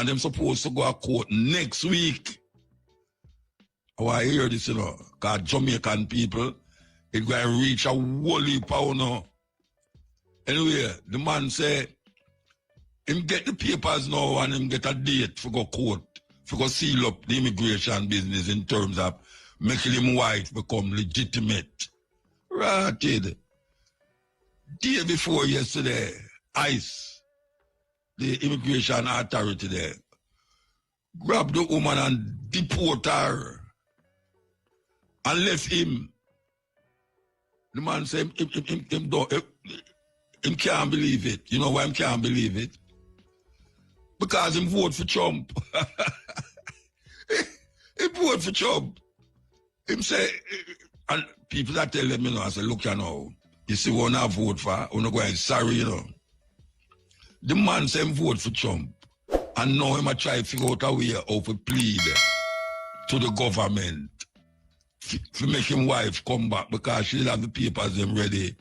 and them supposed to go to court next week. I hear this, you know, because Jamaican people, it's going to reach a whole heap of now. Anyway, the man say, him get the papers now and him get a date for go court, for go seal up the immigration business in terms of making him wife become legitimate. Ratted. Day before yesterday, ICE, the immigration authority there, grabbed the woman and deport her and left him. The man said him can't believe it. You know why him can't believe it? Because him vote for Trump. He vote for Trump. Him say, and people that tell them, you know, I say, look, you know, you see what I vote for, I'm not going sorry, you know. The man say him vote for Trump. And now him a try to figure out a way how to plead to the government to make him wife come back because she have the papers them ready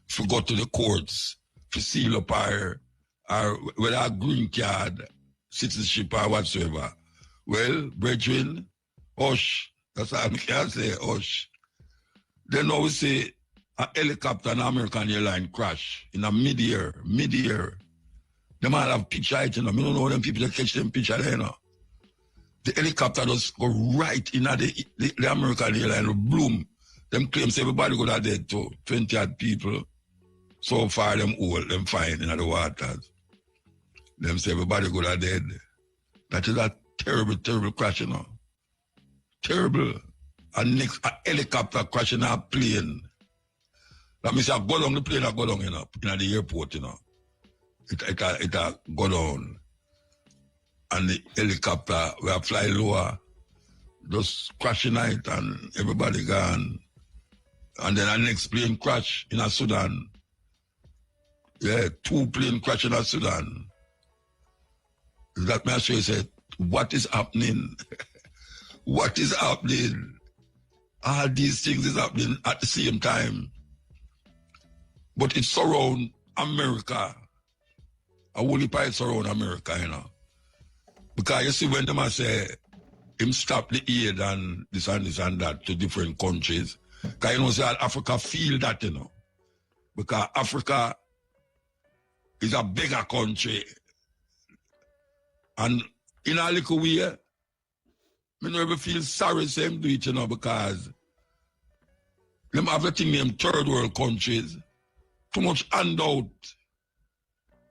to go to the courts to seal up her with her green card, citizenship or whatsoever. Well, brethren, hush. That's all I can say, hush. Then now we say a helicopter and American airline crash in a mid-air. They might have picture it, you know. I don't know them people that catch them picture there, you know. The helicopter just go right in the American airline, bloom. Them claims everybody go dead too. 20 odd people. So far them all, them fine in the waters. Them say everybody go dead. That is a terrible, terrible crash, you know. Terrible. And next, a helicopter crashing a plane. That means I go down the plane, I go down, you know, in the airport, you know. It go down. And the helicopter will fly lower, just crashing it and everybody gone. And then the next plane crash in Sudan. Yeah, 2 planes crash in Sudan. That man said, what is happening? What is happening? All these things is happening at the same time. But it's around America. A whole heap it's around America, you know. Because you see when them say him stop the aid and this and that to different countries. Because you know say Africa feel that, you know. Because Africa is a bigger country. And in a little way, I never feel sorry say him do it, you know, because them have the thing named third world countries. Too much handout.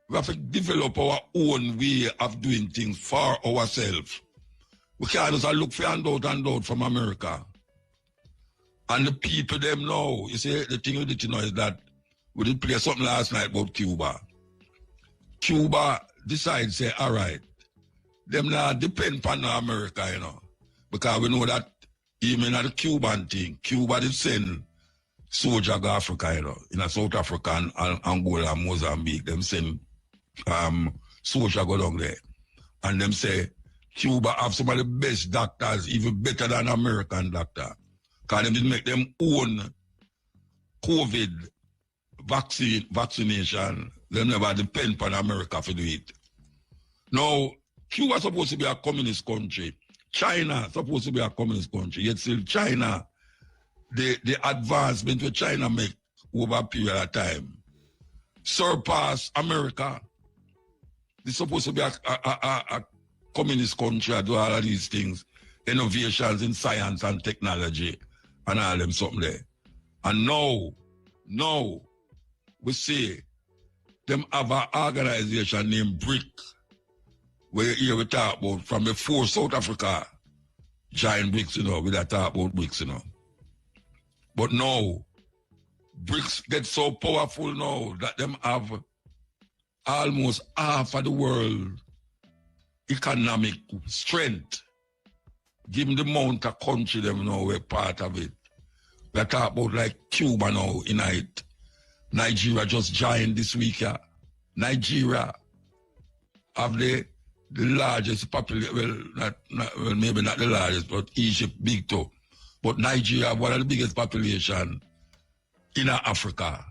We have to develop our own way of doing things for ourselves. We can't just look for handout from America. And the people them know, you see, the thing with it, you know, is that we did play something last night about Cuba. Cuba decides, say, all right, them now depend on America, you know, because we know that even at the Cuban thing, Cuba did send soldiers to Africa, you know, in South Africa and Angola and Mozambique, them send soldiers go down there. And them say, Cuba have some of the best doctors, even better than American doctor. Because they did make them own COVID vaccination. They never depend on America to do it. Now, Cuba is supposed to be a communist country. China is supposed to be a communist country. Yet still China, the advancement which China make over a period of time surpass America. It's supposed to be a communist country that do all of these things, innovations in science and technology and all them something there. And now, we see them have an organization named BRIC, where you hear we talk about from before South Africa joined BRICS, you know, we talk about BRICS, you know. But now, BRICS get so powerful now that them have almost half of the world economic strength. Given the amount of country them now we're part of it. We talk about like Cuba now in it. Nigeria just joined this week. Yeah. Nigeria have the largest population, well, maybe not the largest, but Egypt big too. But Nigeria have one of the biggest population in Africa.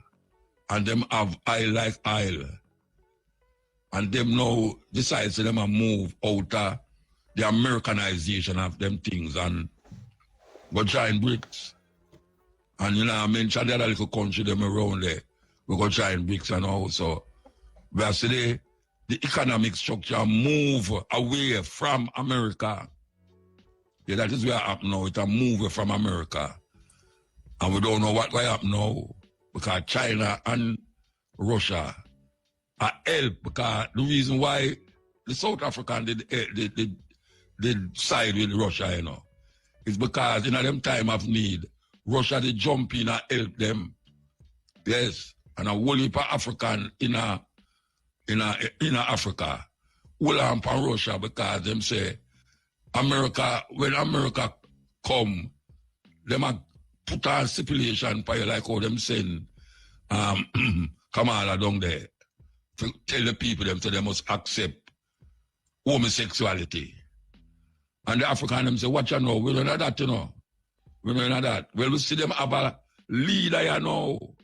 And them have isle like isle. And them now decide to them a move out of the Americanization of them things and go join BRICS. And you know, I mentioned the other little country them around there. We go join BRICS and all. So we have today the economic structure move away from America. Yeah, that is where happen now. It's a move from America. And we don't know what will happen now. Because China and Russia are help, because the reason why the South African did side with Russia, you know, is because in them time of need, Russia did jump in and help them. Yes. And a whole heap of African in Africa, whole on Russia, because them say America, when America come, them a put on stipulation for you like how them send Kamala down there to tell the people them so they must accept homosexuality. And the African them say, what you know, we don't know that, you know. We don't know that. Well, we see them have a leader, you know,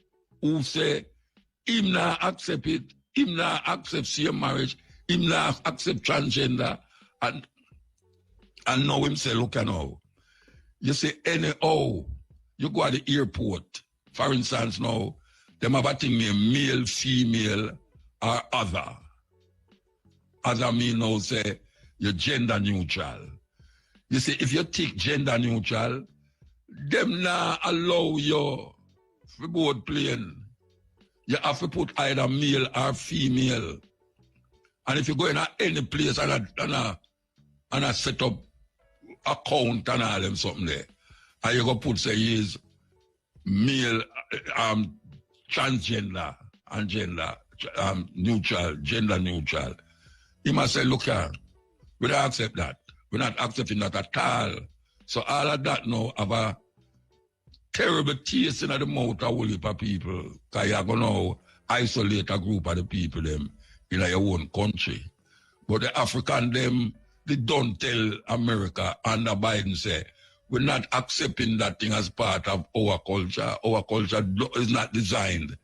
who say, him not accept it, him not accept same marriage, him not accept transgender, and now him say, look, you know, you say anyhow, you go at the airport, for instance, now, them have a thing named male, female, or other. Other mean now say, you're gender neutral. You see, if you take gender neutral, them not allow you to board plane. You have to put either male or female. And if you go in any place and a set up account and all them something there, and you go put say he is male, transgender and gender neutral, gender neutral. He must say, look here, we don't accept that. We're not accepting that at all. So all of that now have a terrible taste in the mouth of a whole heap of people, because you're going to isolate a group of the people them in your own country. But the African them, they don't tell America, and Biden say, we're not accepting that thing as part of our culture. Our culture is not designed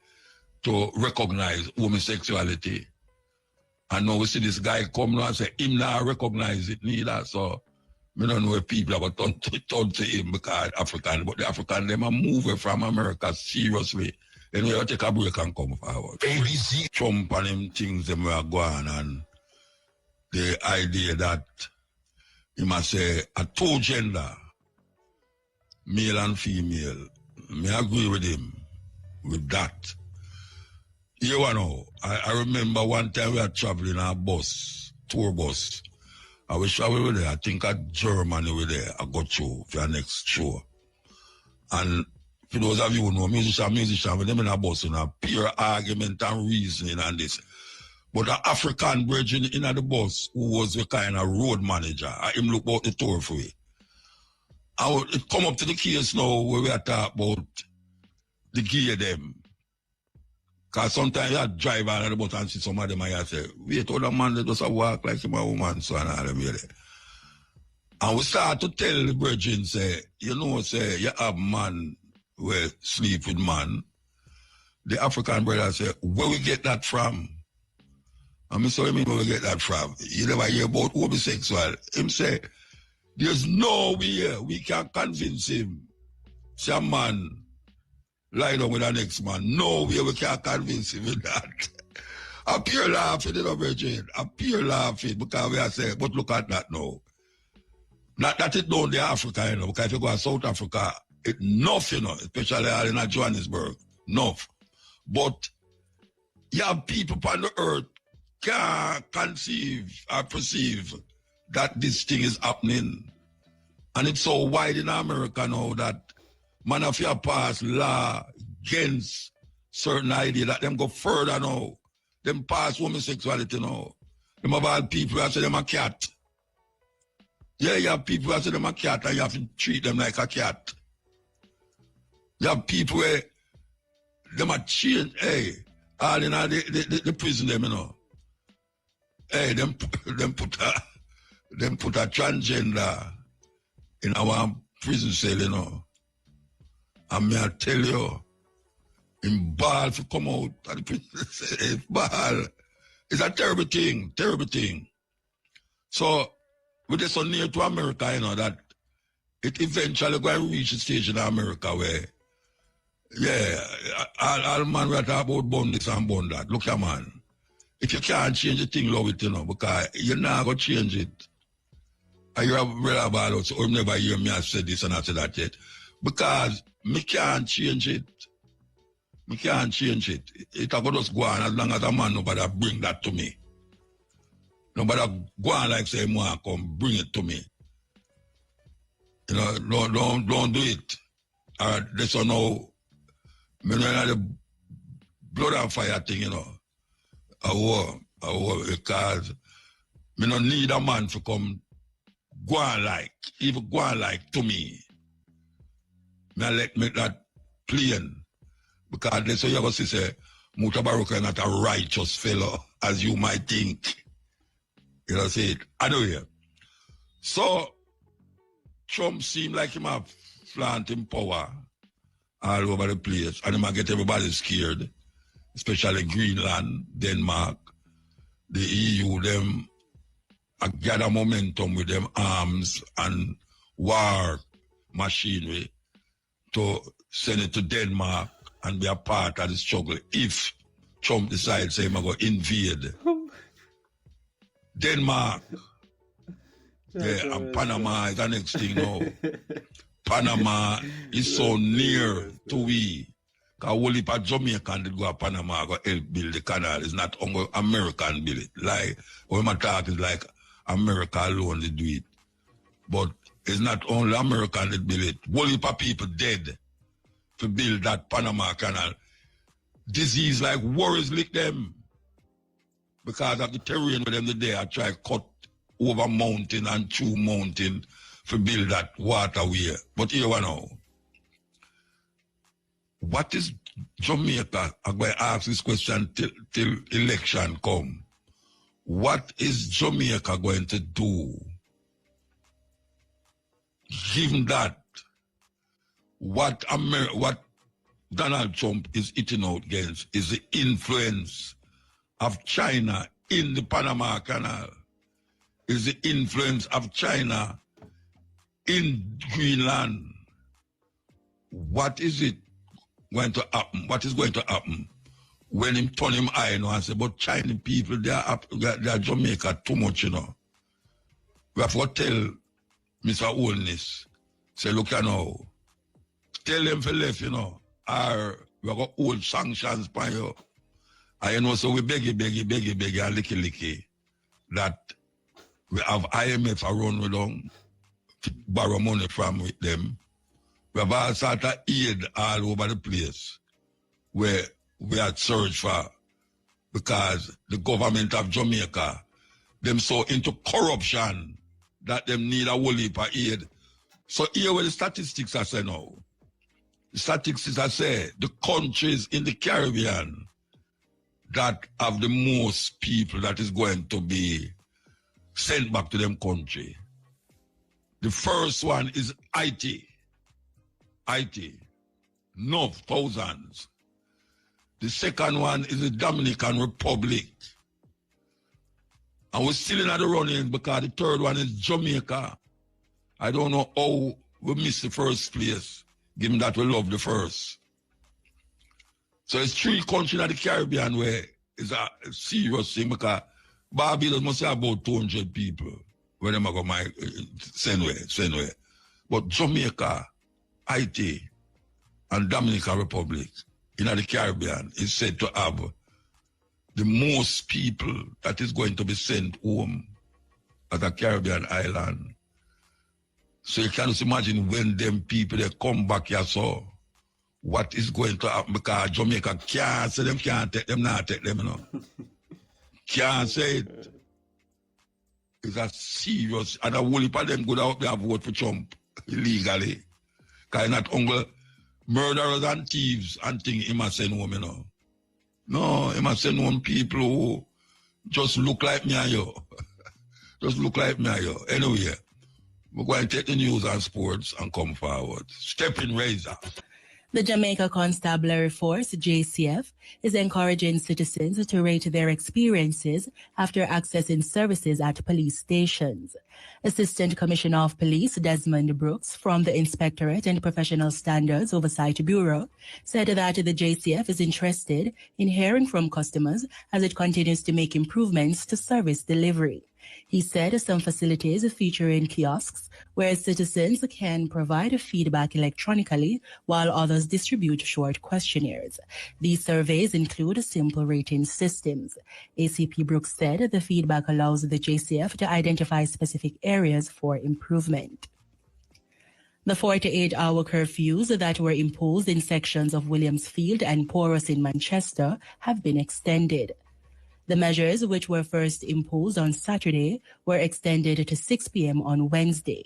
to recognize homosexuality. And now we see this guy come now and say, him not recognize it neither. So, I don't know if people have turn to him because African, but the African, them are moving from America seriously. Then we have to take a break and come forward. ABC. Trump and them things them were going, and the idea that he must say a two gender, male and female. I agree with him with that. You know, I remember one time we were traveling on a bus, tour bus. I was traveling with there, I think at Germany with there, I got you for your next show. And for those of you who know, musician, with them in a bus, in a pure argument and reasoning and this. But an African virgin in the bus who was the kind of road manager, I him look about the tour for me. It come up to the case now where we are talking about the gear them. Because sometimes you drive out of the bus and see some of them and you say, wait, all the man that does a walk like him a woman, so and all them here. And we start to tell the virgin, say, you know, say, you have man who sleep with man. The African brother say, where we get that from? And I say, where we get that from? You never hear about homosexual. Him say, there's no way we can convince him. Some man lie down with the next man. No way we can convince him with that. I pure laughing, you know, Virgin. I pure laughing because we are saying, but look at that now. Not that it don't the Africa, you know, because if you go to South Africa, it's enough, you know, especially in Johannesburg. Enough. But you have people on the earth can't conceive or perceive that this thing is happening. And it's so wide in America now that man if you pass law against certain idea that them go further now. Them pass homosexuality now. Them have all people who say them a cat. Yeah, you have people who say them a cat and you have to treat them like a cat. You have people where them a change, hey, all in the prison them, you know. Hey, them put a transgender in our prison cell, you know. And may I tell you, in ball to come out of the prison cell, ball. It's a terrible thing, terrible thing. So, we're just so near to America, you know, that it eventually going to reach a stage in America where, yeah, all man we talk about bun this and bun that. Look, man, if you can't change the thing, love it, you know, because you're not going to change it. I hear read about it, or never hear me have said this and I said that yet. Because me can't change it. Me can't change it. It will just go on as long as a man nobody bring that to me. Nobody go on like say, man, come bring it to me. You know, don't do it. This or no, me know the blood and fire thing, you know. A war, because me don't need a man to come go on like, even go on like to me. Me let me that plain. Because that's what you ever say, MUTABARUKA is not a righteous fellow, as you might think. You know, say it. I know you. So, Trump seemed like him have flaunting power all over the place, and he might get everybody scared, especially Greenland, Denmark, the EU, them gather momentum with them arms and war machinery to send it to Denmark and be a part of the struggle if Trump decides he's going to invade Denmark. Yeah, and Panama is the next thing now. Panama is so near to we. Because only for Jamaican that go to Panama go help build the canal. It's not only American build it. Like, when I talk is like America alone they do it. But it's not only American that build it. Only for people dead to build that Panama canal. Disease like worries lick them. Because of the terrain with them today, I try to cut over mountain and through mountain to build that waterway. But here we know. What is Jamaica? I'm going to ask this question till election come. What is Jamaica going to do? Given that, what Donald Trump is eating out against is the influence of China in the Panama Canal, is the influence of China in Greenland. What is it going to happen? What is going to happen when him turn him eye now and say, but Chinese people, they are Jamaica too much, you know. We have to tell Mr. Holness, say, look, you know, tell them for left, you know, or we have got old sanctions by you. And you know, so we beg, and licky, that we have IMF around with them, borrow money from with them. We have all sort of aid all over the place where we had searched for, because the government of Jamaica, them so into corruption that them need a whole heap of aid. So here where the statistics are saying now. The statistics are saying the countries in the Caribbean that have the most people that is going to be sent back to them country. The first one is Haiti. No, thousands. The second one is the Dominican Republic. And we're still in the running because the third one is Jamaica. I don't know how we missed the first place, given that we love the first. So it's 3 countries in the Caribbean where it's a serious thing, because Barbados must have about 200 people where them go send way. But Jamaica, Haiti, and Dominican Republic in the Caribbean is said to have the most people that is going to be sent home at a Caribbean island. So you can just imagine when them people they come back here, so what is going to happen, because Jamaica can't say them, can't take them, not take them, you know. Can't say it. It's a serious, and a whole heap of them go out there and vote for Trump illegally. Because not only murderers and thieves and things he must send home, you know. No, he must send home people who just look like me and you. Just look like me and you. Anyway, we're going to take the news and sports and come forward. Step in razor. The Jamaica Constabulary Force, JCF, is encouraging citizens to rate their experiences after accessing services at police stations. Assistant Commissioner of Police Desmond Brooks from the Inspectorate and Professional Standards Oversight Bureau said that the JCF is interested in hearing from customers as it continues to make improvements to service delivery. He said some facilities featuring kiosks where citizens can provide feedback electronically while others distribute short questionnaires. These surveys include simple rating systems. ACP Brooks said the feedback allows the JCF to identify specific areas for improvement. The 48-hour curfews that were imposed in sections of Williamsfield and Porus in Manchester have been extended. The measures, which were first imposed on Saturday, were extended to 6 p.m. on Wednesday.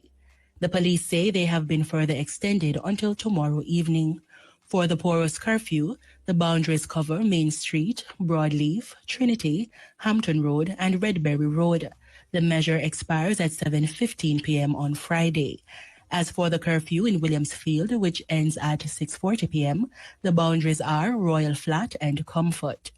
The police say they have been further extended until tomorrow evening. For the Porus curfew, the boundaries cover Main Street, Broadleaf, Trinity, Hampton Road, and Redberry Road. The measure expires at 7:15 p.m. on Friday. As for the curfew in Williamsfield, which ends at 6:40 p.m., the boundaries are Royal Flat and Comfort.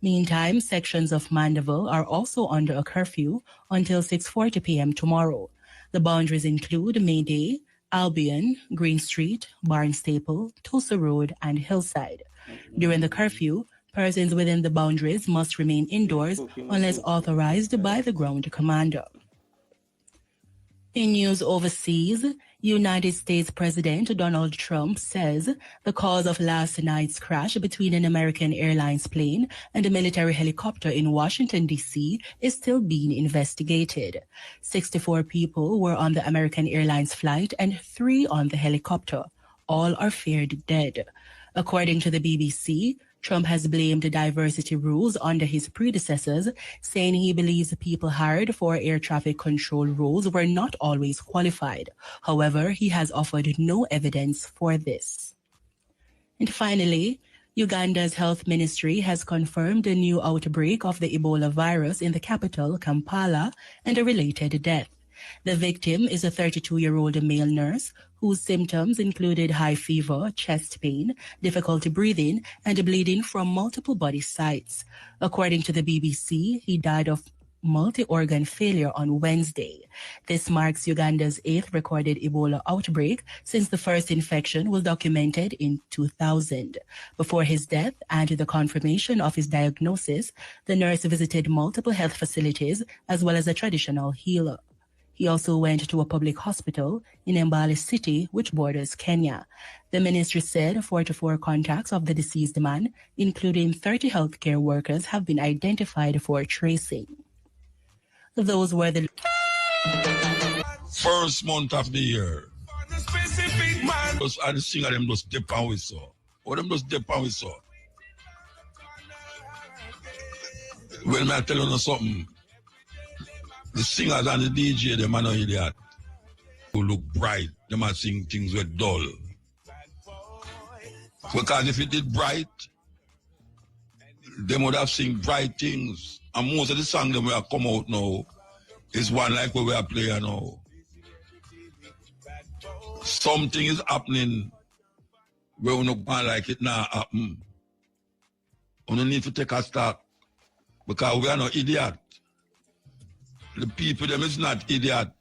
Meantime, sections of Mandeville are also under a curfew until 6:40 p.m. tomorrow. The boundaries include Mayday, Albion, Green Street, Barnstaple, Tulsa Road, and Hillside. During the curfew, persons within the boundaries must remain indoors unless authorized by the ground commander. In news overseas, United States President Donald Trump says the cause of last night's crash between an American Airlines plane and a military helicopter in Washington, D.C. is still being investigated. 64 people were on the American Airlines flight and 3 on the helicopter. All are feared dead. According to the BBC, Trump has blamed diversity rules under his predecessors, saying he believes people hired for air traffic control roles were not always qualified. However, he has offered no evidence for this. And finally, Uganda's health ministry has confirmed a new outbreak of the Ebola virus in the capital, Kampala, and a related death. The victim is a 32-year-old male nurse whose symptoms included high fever, chest pain, difficulty breathing, and bleeding from multiple body sites. According to the BBC, he died of multi-organ failure on Wednesday. This marks Uganda's 8th recorded Ebola outbreak since the first infection was documented in 2000. Before his death and the confirmation of his diagnosis, the nurse visited multiple health facilities as well as a traditional healer. He also went to a public hospital in Mbale City, which borders Kenya. The ministry said 44 contacts of the deceased man, including 30 healthcare workers, have been identified for tracing. Those were the first month of the year. Those are the singer them just dip and whistle. Or them just dip and whistle. Well, may I tell you something? The singers and the DJ, them are no idiot. Who look bright, them are sing things with dull. Because if it did bright, they would have sing bright things. And most of the songs that we have come out now is one like what we are playing now. Something is happening where we not going like it now happen. We don't need to take a stock because we are not idiot. The people, them is not idiot.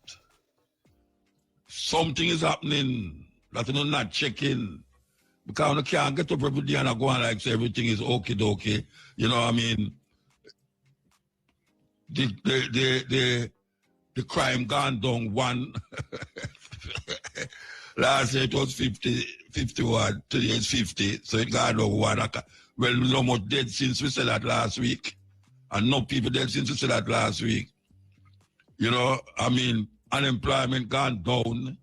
Something is happening that we're not checking. Because we can't get up every day and go on like say everything is okay. You know what I mean? The crime gone down one. Last year it was 51, today it's 50, so it gone down one. Well, no more dead since we said that last week. And no people dead since we said that last week. You know, I mean, unemployment gone down.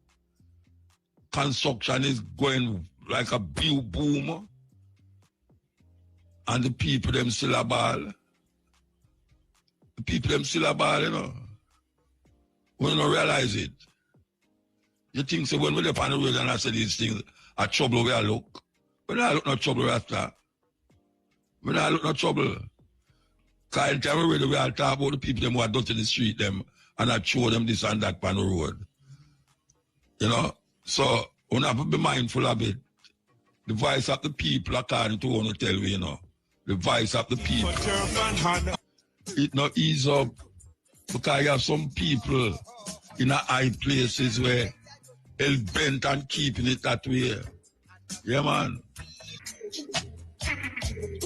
Construction is going like a big boom. And the people them still a ball. The people them still a ball, you know. We don't realize it. You think so when we're up on the road and I say these things, a trouble where I look. We don't look no trouble after. We don't look no trouble. Because every time we all talk about the people them who are done to the street them and I show them this and that on the road. You know? So we have to be mindful of it. The voice of the people, according to what I tell you, you know. The voice of the people. It not ease up because you have some people in high places where hell bent and keeping it that way. Yeah, man.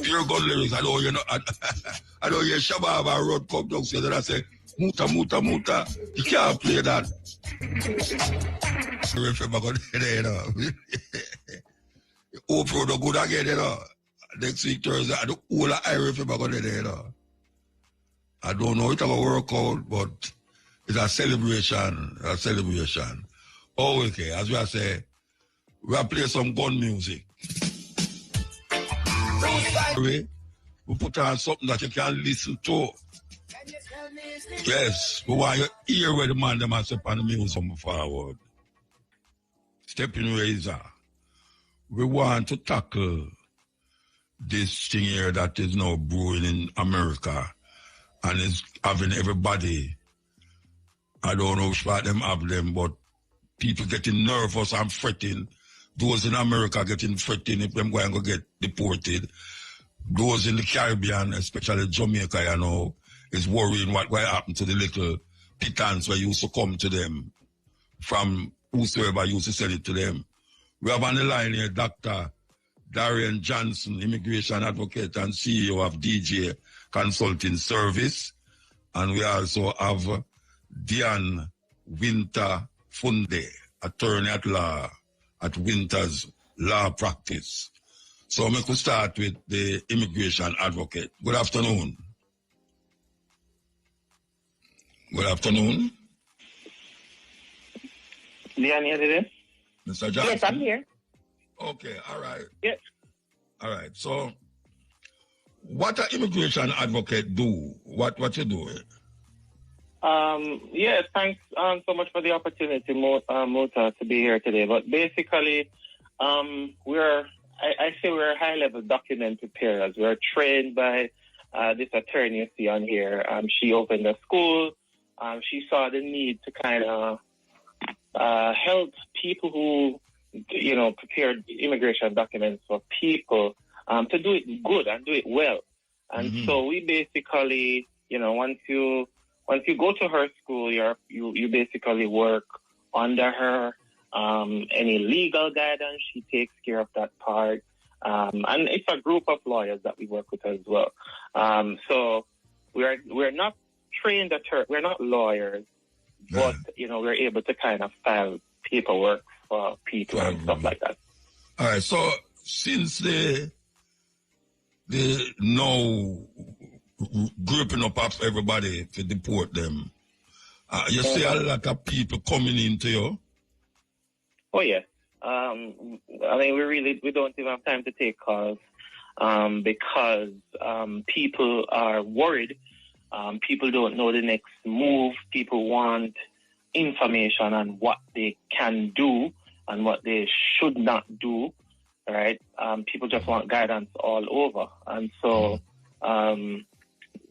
Pure gun lyrics. I know you know. I know you Shabab and Road come down so that I say, Muta, Muta, Muta. You can't play that. You know. Hope for the good again, you know. Next week, Thursday, I do all the Irish people going there, you know. I don't know if it's going to work out, but it's a celebration. A celebration. Oh, okay. As we say, we are play some gun music. We put on something that you can listen to. Yes, we want you hear where the man them has step on the music forward. Stepping razor. We want to tackle this thing here that is now brewing in America and is having everybody, I don't know which part them have them, but people getting nervous and fretting. Those in America getting fretting if them going to get deported. Those in the Caribbean, especially Jamaica, you know, is worrying what will happen to the little pittance where used to come to them from whosoever used to sell it to them. We have on the line here Dr. Darian Johnson, immigration advocate and CEO of DJ Consulting Service. And we also have Diane Winter Funde, attorney at law at Winter's Law Practice. So we could start with the immigration advocate. Good afternoon. Good afternoon. Diane, you there? Mr. Johnson? Yes, I'm here. Okay, all right. Yes. All right. So, what an immigration advocate do? What you do? Yes, thanks so much for the opportunity, Muta, to be here today. But basically, we're a high-level document preparers. We're trained by this attorney you see on here. She opened a school. She saw the need to kind of help people who, you know, prepared immigration documents for people to do it good and do it well. And so we basically, you know, once you go to her school, you basically work under her. Any legal guidance, she takes care of that part. And it's a group of lawyers that we work with as well. So we're not trained we're not lawyers, but you know, we're able to kind of file paperwork for people and stuff like that. All right. So since they now gripping up everybody to deport them, you see a lot of people coming into you. Oh yeah. I mean, we don't even have time to take calls because people are worried. People don't know the next move. People want information on what they can do and what they should not do, right? People just want guidance all over. And so,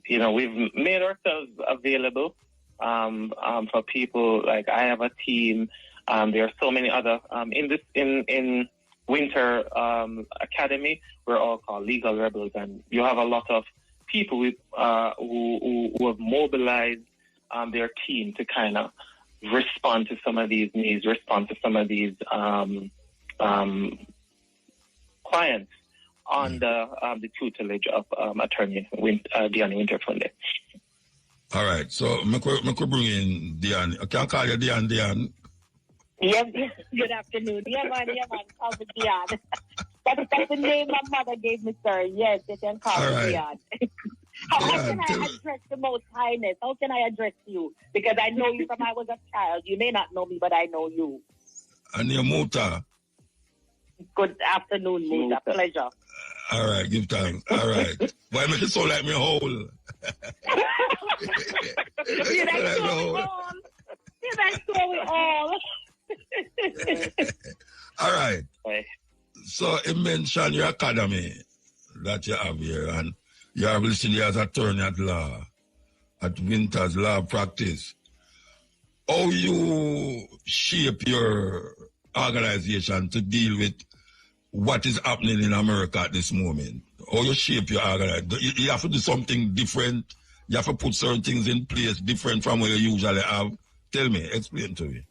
you know, we've made ourselves available for people. Like, I have a team. There are so many other in Winter Academy. We're all called Legal Rebels, and you have a lot of people who have mobilized their team to kind of respond to some of these needs, respond to some of these clients under the tutelage of attorney Diane Winterfunde. All right, so I could bring in Diane. I can call you Diane. Yes, good afternoon. Yeah, man, call me Diane. That's the name my mother gave me, sir. Yes, you can call me Diane. How can I address the Most Highness? How can I address you? Because I know you from I was a child. You may not know me, but I know you. And your Muta. Good afternoon, Muta. Pleasure. All right, give thanks. All right. Why make it so like me whole? Did I saw it all? All right. So you mentioned your academy that you have here, and you are listed as attorney at law at Winter's Law Practice. How you shape your organization to deal with what is happening in America at this moment? How you shape your organization? You have to do something different. You have to put certain things in place different from what you usually have. Tell me, explain to me.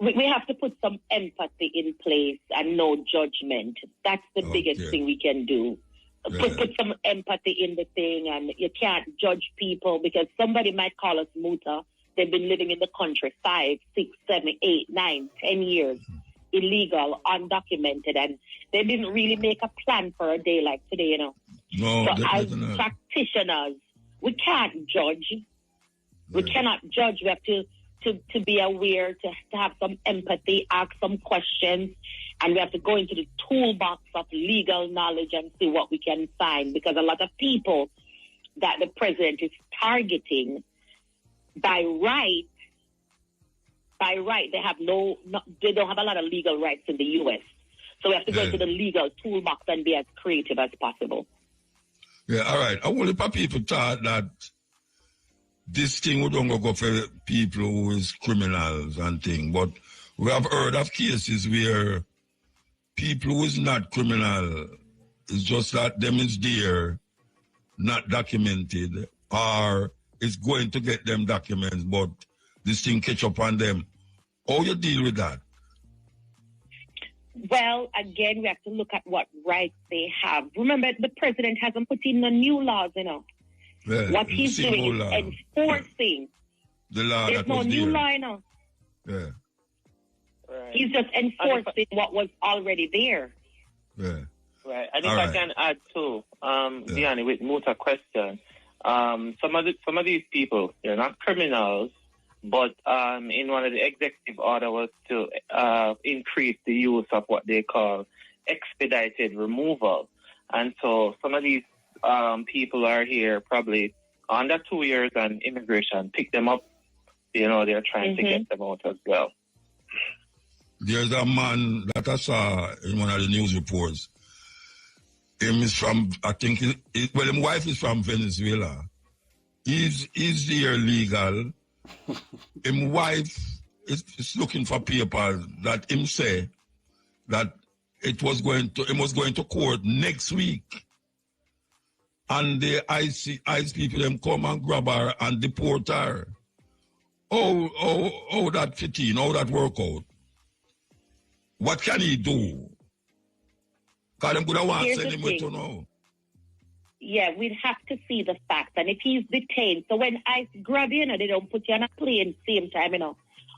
We have to put some empathy in place and no judgment. That's the biggest thing we can do. Put some empathy in the thing, and you can't judge people because somebody might call us muta. They've been living in the country 5, 6, 7, 8, 9, 10 years, illegal, undocumented, and they didn't really make a plan for a day like today, you know. No, so as practitioners, we can't judge. Yeah. We cannot judge. We have to be aware, to have some empathy, ask some questions, and we have to go into the toolbox of legal knowledge and see what we can find, because a lot of people that the president is targeting, by right, they have they don't have a lot of legal rights in the U.S. So we have to go into the legal toolbox and be as creative as possible. Yeah, all right. I wonder if people thought that this thing would only go for people who is criminals and things, but we have heard of cases where people who is not criminal, it's just that them is there, not documented, or is going to get them documents, but this thing catch up on them. How you deal with that? Well, again, we have to look at what rights they have. Remember, the president hasn't put in no new laws, you know. Yeah, what he's doing is enforcing. The law. There's no new law, you know. Yeah. Right. He's just enforcing what was already there. Yeah. Right. And if I can add too, Diani, with Muta question, some of these people, they're not criminals, but in one of the executive order was to increase the use of what they call expedited removal. And so some of these people are here probably under 2 years, and immigration pick them up. You know, they're trying to get them out as well. There's a man that I saw in one of the news reports. Him is from, I think, his wife is from Venezuela. He's here legal. His wife is looking for papers that him say that he was going to court next week. And the ICE people them come and grab her and deport her. Oh, that fit in, how that work out? What can he do? Because them could want to send him to know. Yeah, we'd have to see the facts. And if he's detained, so when ICE grab you, they don't put you on a plane same time,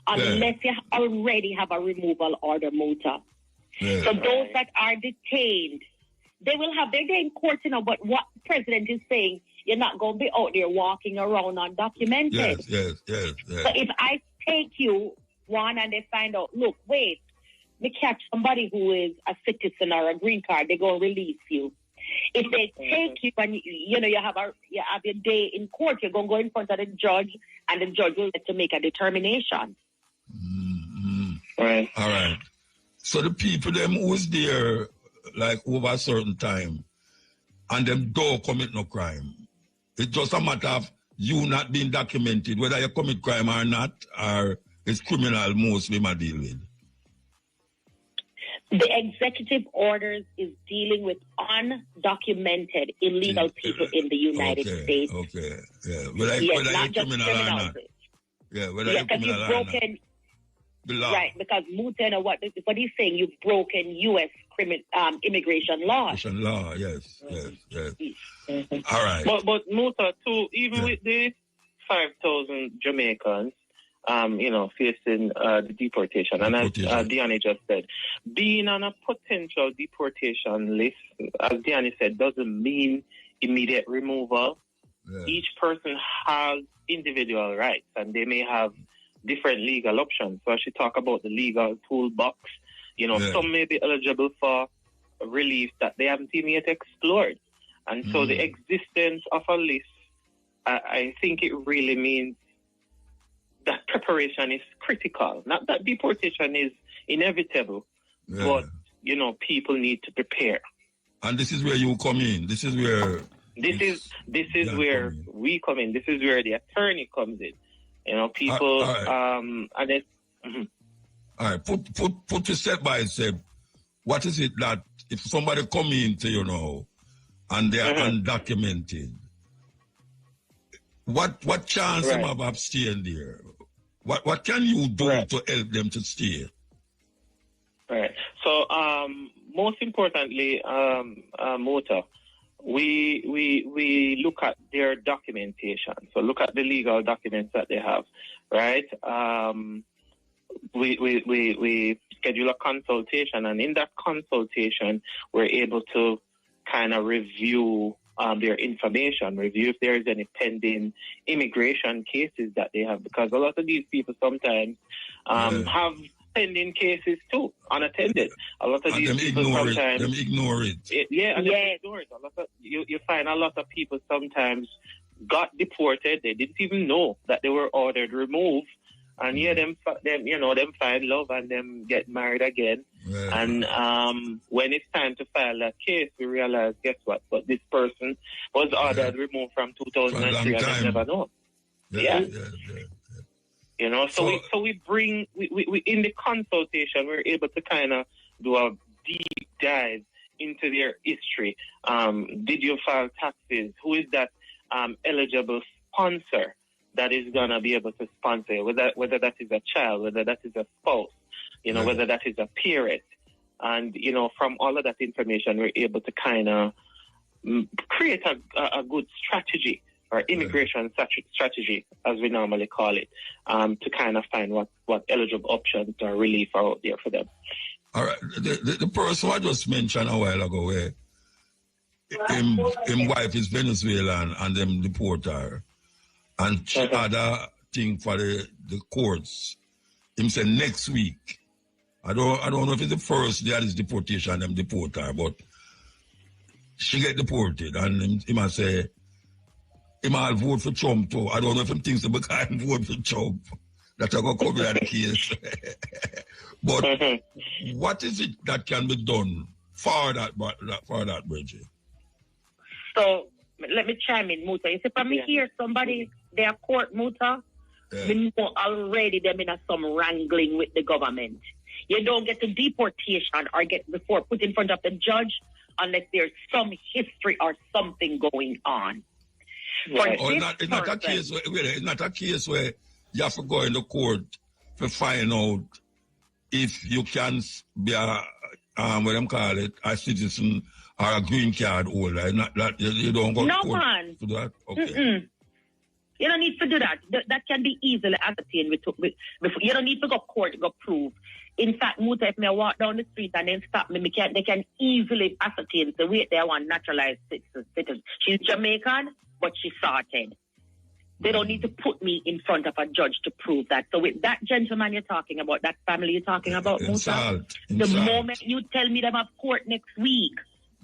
unless you already have a removal order, Muta. Yeah. So those that are detained, they will have their day in court, but what the president is saying, you're not going to be out there walking around undocumented. Yes. So if ICE take you, one, and they find out, look, wait, they catch somebody who is a citizen or a green card, they're going to release you. If they take you and you have your day in court, you're going to go in front of the judge, and the judge will have to make a determination. Mm-hmm. Right. All right. So the people them who's there like over a certain time and them don't commit no crime, it's just a matter of you not being documented, whether you commit crime or not, or it's criminal mostly my deal with. The executive orders is dealing with undocumented illegal people in the United States. Okay, yeah. Whether you're criminal or not. Yeah, whether you're criminal or not. The law. Right, because Muta, what he's saying, you've broken U.S. immigration law. Immigration law, yes. All right. But Muta, too, even with the 5,000 Jamaicans, facing the deportation. And as Diani just said, being on a potential deportation list, as Diani said, doesn't mean immediate removal. Yeah. Each person has individual rights, and they may have different legal options. So I should talk about the legal toolbox. Some may be eligible for relief that they haven't even yet explored. And so the existence of a list, I think it really means that preparation is critical. Not that deportation is inevitable, but, people need to prepare. And this is where you come in. This is where we come in. This is where the attorney comes in. People, and then... All right, put to step by step, what is it that if somebody come into you know and they are undocumented, what chance them have of staying there? What can you do to help them to stay? Right. So most importantly, Mota, we look at their documentation. So look at the legal documents that they have, right? We schedule a consultation, and in that consultation, we're able to kind of review their information, review if there is any pending immigration cases that they have, because a lot of these people sometimes have pending cases too, unattended. A lot of these people sometimes ignore it. Ignore it. You find a lot of people sometimes got deported. They didn't even know that they were ordered removed. And them find love and them get married again. Yeah. And when it's time to file that case, we realize, guess what? But this person was ordered removed from 2003 and they never know. Yeah. You know, so we bring we in the consultation, we're able to kind of do a deep dive into their history. Did you file taxes? Who is that eligible sponsor that is gonna be able to sponsor you, whether that is a child, whether that is a spouse, you know, whether that is a parent. And, you know, from all of that information, we're able to kind of create a good strategy, or immigration strategy, as we normally call it, to kind of find what eligible options or relief are out there for them. All right. The person I just mentioned a while ago, where his wife is Venezuelan and them deport her. And she had a thing for the courts. Him said next week. I don't know if it's the first day of this deportation them deport her, but she get deported. And him say, him all vote for Trump too. I don't know if him thinks the can vote for Trump. That I go cover that case. But what is it that can be done for that Bridget? So let me chime in, Muta. You see, for me here, somebody, their court, Muta, we know already them in some wrangling with the government. You don't get to deportation or get before put in front of the judge unless there's some history or something going on. Right. It's not a case where you have to go in the court to find out if you can be a citizen or a green card holder. You don't go to court to do that? Okay. You don't need to do that. That can be easily ascertained. You don't need to go court to go prove. In fact, Muta, if I walk down the street and then stop me, they can easily ascertain the way they want naturalized citizen. She's Jamaican, but she's sorted. They don't need to put me in front of a judge to prove that. So with that gentleman you're talking about, that family you're talking about, Muta, the moment you tell me them have court next week,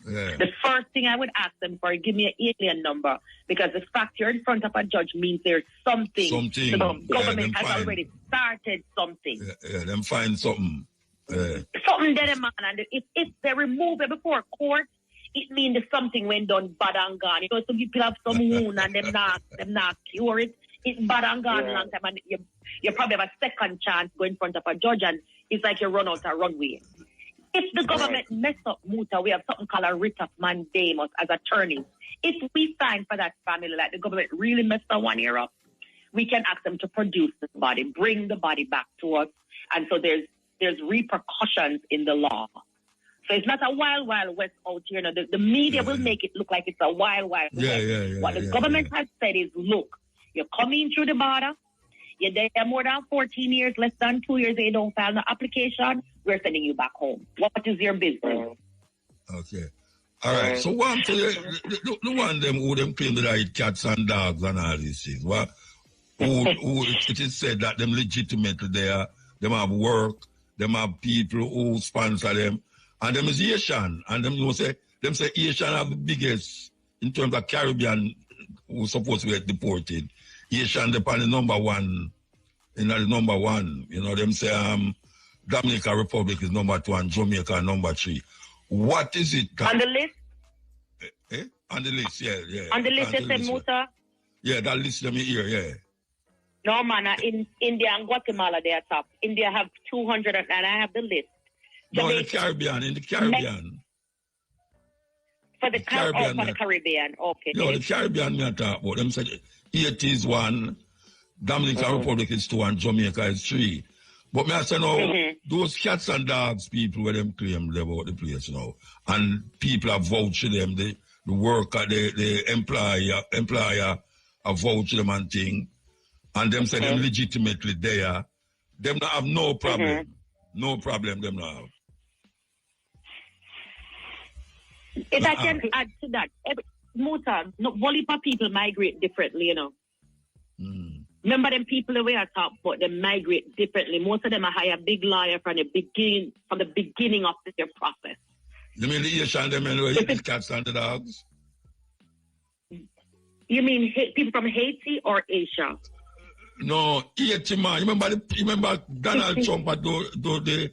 the first thing I would ask them for, give me an alien number, because the fact you're in front of a judge means there's something. The government has already started something. Them find something. Something there, man. And if they remove it before court, it means that something went done bad and gone. You know, some people have some wound and them not cure it. It's bad and gone a long time, and you probably have a second chance go in front of a judge, and it's like you run out a runway. If the government mess up, Muta, we have something called a writ of mandamus as attorneys. If we find for that family like the government really messed that 1 year up, we can ask them to produce the body, bring the body back to us. And so there's repercussions in the law. So it's not a wild, wild west out here. No, the media will make it look like it's a wild, wild west. What the government has said is, look, you're coming through the border, you're there more than 14 years, less than 2 years, they don't file no application, we're sending you back home. What is your business? Okay. All right. So one for the one them who them claim that I eat cats and dogs and all these things. Who it is said that them legitimately there, them have work, them have people who sponsor them, and them is Asian, and them say Asian have the biggest in terms of Caribbean who supposed to get deported. Asian depend on number one. You know, them say Dominican Republic is number 2 and Jamaica number 3. What is it? On the list? On the list, yeah. On the list, they say Muta? Yeah, that list let me hear, yeah. No, man, in India and Guatemala, they are top. India have 200, and I have the list. No, in the Caribbean. For the Caribbean, okay. No, the Caribbean me talk about. Them said Haiti is 1, Dominican Republic is 2, and Jamaica is 3. But me I say now, those cats and dogs people where them claim about the place now, and people have vouched them, the worker, the employer have vouched them and thing, and them say them legitimately there. Them not have no problem. No problem them not have. If I can add to that, Walipa people migrate differently, you know. Remember them people the way I talk about, they migrate differently. Most of them are hire big lawyer from the beginning of their process. You mean the Asian them anyway, the cats and the dogs? You mean people from Haiti or Asia? No, Haiti man. You remember Donald Trump at the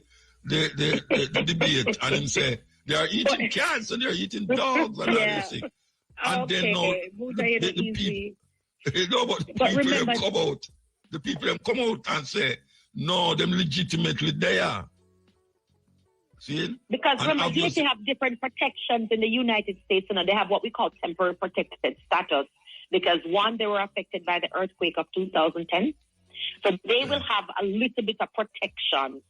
debate and him say they are eating cats and they are eating dogs and everything. And then now the people. No, but the people them come out and say, no, them legitimately there. See? Because remember, Haiti have different protections in the United States, and they have what we call temporary protected status. Because one, they were affected by the earthquake of 2010. So they will have a little bit of protection.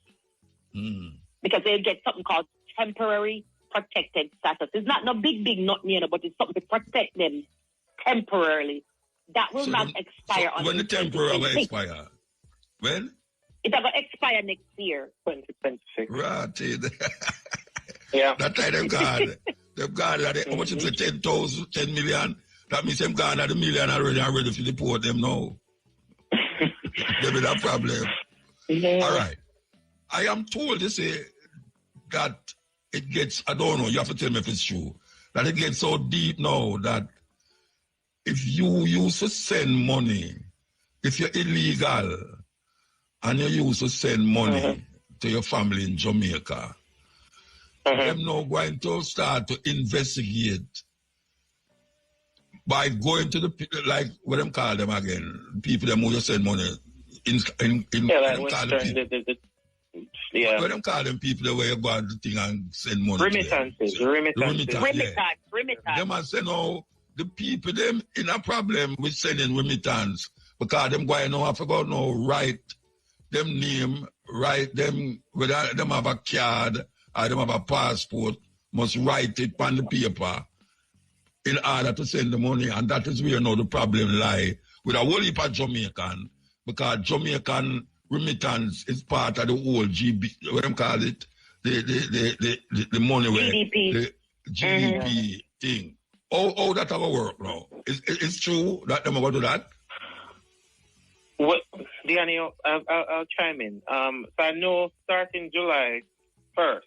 Because they get something called temporary protected status. It's not no big nothing, you know, but it's something to protect them temporarily. That will not expire on when the temporary will expire? When? It's going to expire next year. 2026. Right. Yeah. That time they've got how much is it, 10 million? That means them gone at the million already and ready to deport them now. There be that problem. All right. I am told they say that it gets, I don't know, you have to tell me if it's true, that it gets so deep now that if you used to send money, if you're illegal and you used to send money to your family in Jamaica, them now going to start to investigate by going to the, like, what them call them again, people them who you send money what them call them people the way you go on the thing and send money remittances. Remittance. Them and say no, the people them in a problem with sending remittance because them going now I forgot no write them name, write them whether them have a card or them have a passport, must write it on the paper in order to send the money, and that is where now the problem lie with a whole heap of Jamaican, because Jamaican remittance is part of the whole GB, what them call it, the money where the GDP thing. How that ever work now? It's true that them about do that? Well, Danny, I'll chime in. So I know starting July 1st,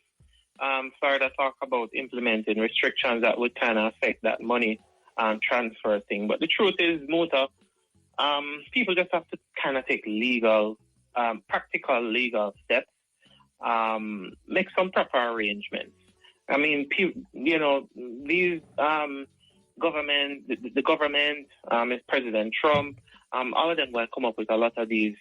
started to talk about implementing restrictions that would kind of affect that money transfer thing. But the truth is, Muta, people just have to kind of take legal, practical legal steps, make some proper arrangements. I mean, you know, these government, the government, is President Trump, all of them will come up with a lot of these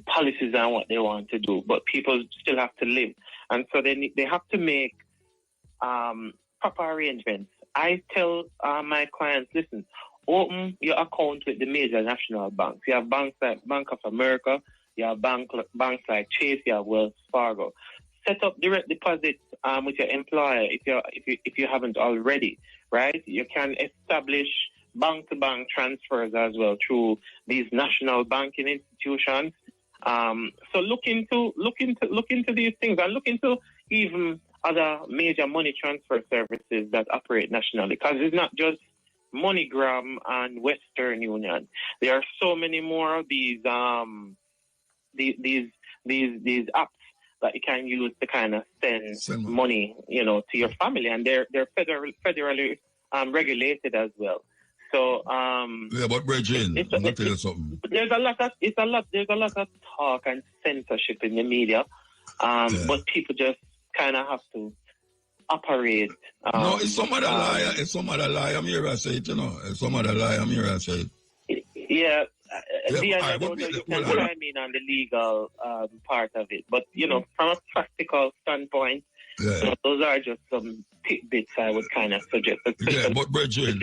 policies and what they want to do, but people still have to live. And so they have to make proper arrangements. I tell my clients, listen, open your account with the major national banks. You have banks like Bank of America, you have banks like Chase, you have Wells Fargo. Set up direct deposit with your employer if you haven't already, right? You can establish bank-to-bank transfers as well through these national banking institutions. So look into these things, and look into even other major money transfer services that operate nationally, because it's not just MoneyGram and Western Union. There are so many more of these apps that you can use to kind of send money, you know, to your family, and they're federally regulated as well. So but Bridget, I'm gonna tell you something. There's a lot of talk and censorship in the media, but people just kind of have to operate. No, it's some other lie. It's some other lie. I'm here. I say it. You know, it's some other lie. I'm here. I say it. Yeah. I don't know you can chime in on the legal part of it, but you know, from a practical standpoint, Yeah. So those are just some tidbits I would kind of suggest. Yeah, but brethren,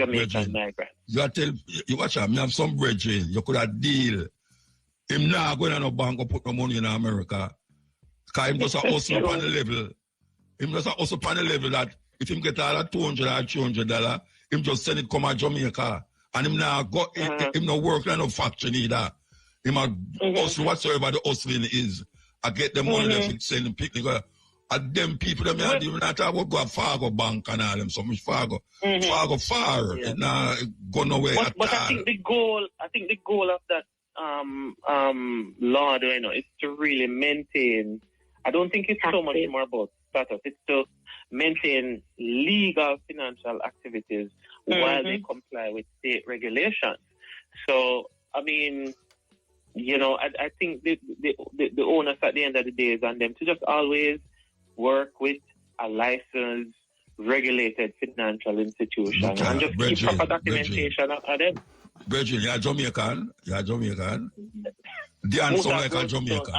you watch out, me have some brethren, you could have deal. Him now going to no bank or put no money in America. Because him just a hustle on the level. Him just a hustle on the level that if him get all that $200 or $300, him just send it come to Jamaica. And him now go, him no work in no factory neither. Him a hustle whatsoever the hustling is. I get the money that send him picnic. And them people that me had even not about go to Fargo Bank and all them so much Fargo. Fargo far. It now go nowhere at but all. I think the goal of that law, you know, is to really maintain. I don't think it's so much more about status. It's to maintain legal financial activities while they comply with state regulations. So, I mean, you know, I think the owners at the end of the day is on them to just always work with a licensed, regulated financial institution and just keep proper documentation of them. Virgin, you're Jamaican. Diane sound like a Jamaican.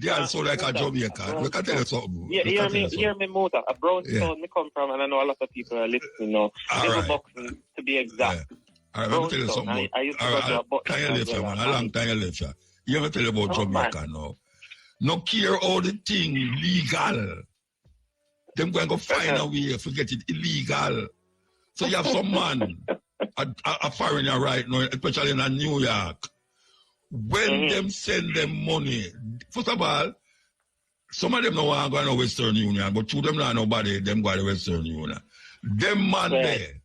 Diane sound like a Jamaican. Look, I tell you something. Yeah, hear me, Mota. A Brownstone me come from, and I know a lot of people are listening now. Little boxing, to be exact. All right, let me tell you something. I used to go to a boxing. Can you live here, man? A long time you live here. You ever tell you about Jamaica now? No care all the thing legal. Them going to find a way to get it illegal. So you have some man, a foreigner right now, especially in New York. When them send them money, first of all, some of them don't want to go to Western Union, but two of them not nobody, them go to Western Union. Them man there,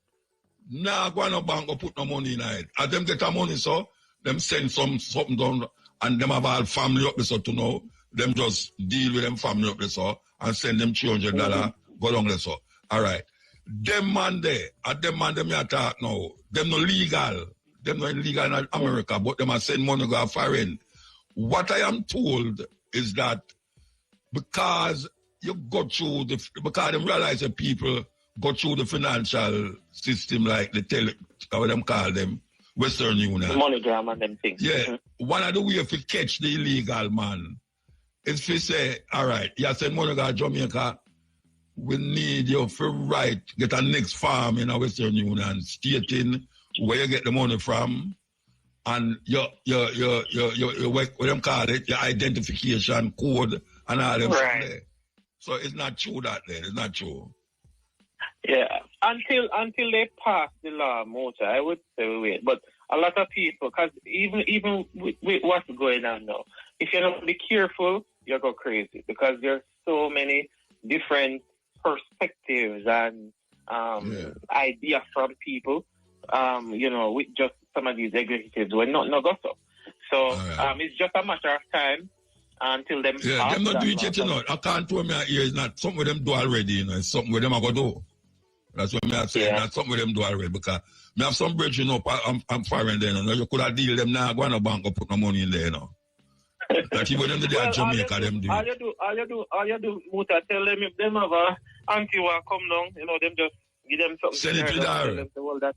now go to bank or put no money in it. As them get the money, so them send something down, and them have all family up there, so to know, them just deal with them family up there, so, and send them $300, go down there, so. All right. Them man there, at them man them attack now, them no legal. Them no illegal in America, but them are send money go foreign. What I am told is that because you go through because them realize that people go through the financial system like what them call them, Western Union. MoneyGram and them things. Yeah. One of the ways to catch the illegal man is to say, all right, you send money to Jamaica, we need you for get a next farm in a Western Union stating where you get the money from and your what them call it, your identification code and all them stuff there. So it's not true that there. It's not true. Yeah. Until they pass the law, Mota, I would say we wait. But a lot of people, because even with what's going on now, if you don't be careful, you'll go crazy because there's so many different perspectives and ideas from people. You know, with just some of these executives were not go so. So it's just a matter of time until them. Yeah, them not do it yet, you know. I can't tell me here is not something with them do already, you know. It's something with them I go do. That's what me I say. That's something with them do already because me have some bridge, you know. I'm foreign there, you know. You could have deal them now, go on a bank and put no money in there, you know. That even them they Jamaica, them do. All you do, Muta, tell them if them have a auntie will come down, you know, them just give them something. Send it to them.